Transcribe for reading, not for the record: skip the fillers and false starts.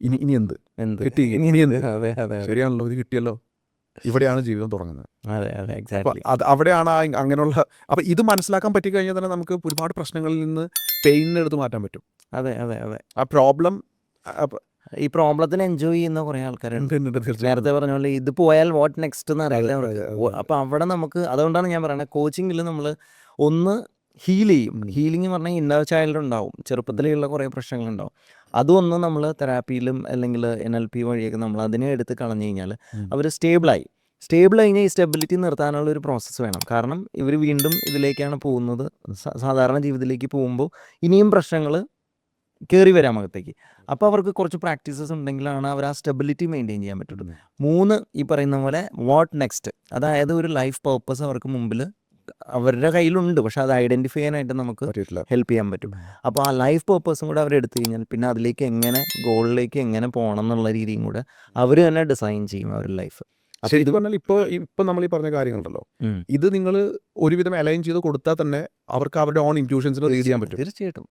ഇനി ഇനി എന്ത് എന്ത് കിട്ടി, ഇനി എന്ത്, അതെ അതെ അതെ ശരിയാണല്ലോ, ഇത് കിട്ടിയല്ലോ, ഇവിടെയാണ് ജീവിതം തുടങ്ങുന്നത്. അതെ അതെ അപ്പൊ എക്സാക്ട്ലി. അവിടെയാണ് അങ്ങനെയുള്ള, അപ്പൊ ഇത് മനസ്സിലാക്കാൻ പറ്റിക്കഴിഞ്ഞാൽ തന്നെ നമുക്ക് ഒരുപാട് പ്രശ്നങ്ങളിൽ നിന്ന് പെയിനിനെ എടുത്ത് മാറ്റാൻ പറ്റും. അതെ അതെ അതെ ആ പ്രോബ്ലം ഈ പ്രോബ്ലത്തിന് എൻജോയ് ചെയ്യുന്ന കുറേ ആൾക്കാരുണ്ട്. തീർച്ചയായിട്ടും. നേരത്തെ പറഞ്ഞ പോലെ ഇത് പോയാൽ വാട്ട് നെക്സ്റ്റ് എന്ന് അതെ, അറിയില്ല അതെ, അവർക്ക്. അതെ. അപ്പോൾ അവിടെ നമുക്ക് അതുകൊണ്ടാണ് ഞാൻ പറയുന്നത് കോച്ചിങ്ങിൽ നമ്മൾ ഒന്ന് ഹീൽ ചെയ്യും. ഹീലിംഗ് എന്ന് പറഞ്ഞാൽ ഇന്നർ ചൈൽഡ് ഉണ്ടാവും, ചെറുപ്പത്തിലുള്ള കുറേ പ്രശ്നങ്ങളുണ്ടാവും. അതൊന്ന് നമ്മൾ തെറാപ്പിയിലും അല്ലെങ്കിൽ NLP വഴിയൊക്കെ നമ്മൾ അതിനെ എടുത്ത് കളഞ്ഞു കഴിഞ്ഞാൽ അവർ സ്റ്റേബിളായി കഴിഞ്ഞാൽ ഈ സ്റ്റെബിലിറ്റി നിർത്താനുള്ള ഒരു പ്രോസസ്സ് വേണം. കാരണം ഇവർ വീണ്ടും ഇതിലേക്കാണ് പോകുന്നത്. സാധാരണ ജീവിതത്തിലേക്ക് പോകുമ്പോൾ ഇനിയും പ്രശ്നങ്ങൾ കയറി വരാം അകത്തേക്ക്. അപ്പോൾ അവർക്ക് കുറച്ച് പ്രാക്ടീസസ് ഉണ്ടെങ്കിലാണ് അവർ ആ സ്റ്റെബിലിറ്റി മെയിൻറ്റെയിൻ ചെയ്യാൻ പറ്റുള്ളൂ. 3 ഈ പറയുന്ന പോലെ വാട്ട് നെക്സ്റ്റ്, അതായത് ഒരു ലൈഫ് പർപ്പസ് അവർക്ക് മുമ്പിൽ അവരുടെ കയ്യിലുണ്ട്, പക്ഷെ അത് ഐഡൻറ്റിഫൈ ചെയ്യാനായിട്ട് നമുക്ക് പറ്റിയിട്ടില്ല. ഹെൽപ്പ് ചെയ്യാൻ പറ്റും. അപ്പോൾ ആ ലൈഫ് പർപ്പസും കൂടെ അവരെടുത്തു കഴിഞ്ഞാൽ പിന്നെ അതിലേക്ക് എങ്ങനെ ഗോളിലേക്ക് എങ്ങനെ പോകണം എന്നുള്ള രീതിയും കൂടെ അവർ തന്നെ ഡിസൈൻ ചെയ്യും അവരുടെ ലൈഫ്. ശരിക്കും പറഞ്ഞാൽ ഇപ്പൊ നമ്മൾ ഈ പറഞ്ഞ കാര്യങ്ങളുണ്ടല്ലോ, ഇത് നിങ്ങൾ ഒരുവിധം അലൈൻ ചെയ്ത് കൊടുത്താൽ തന്നെ അവർക്ക് അവരുടെ ഓൺ ഇൻറ്റ്യൂഷൻസിന് റീഡ് ചെയ്യാൻ പറ്റും. തീർച്ചയായിട്ടും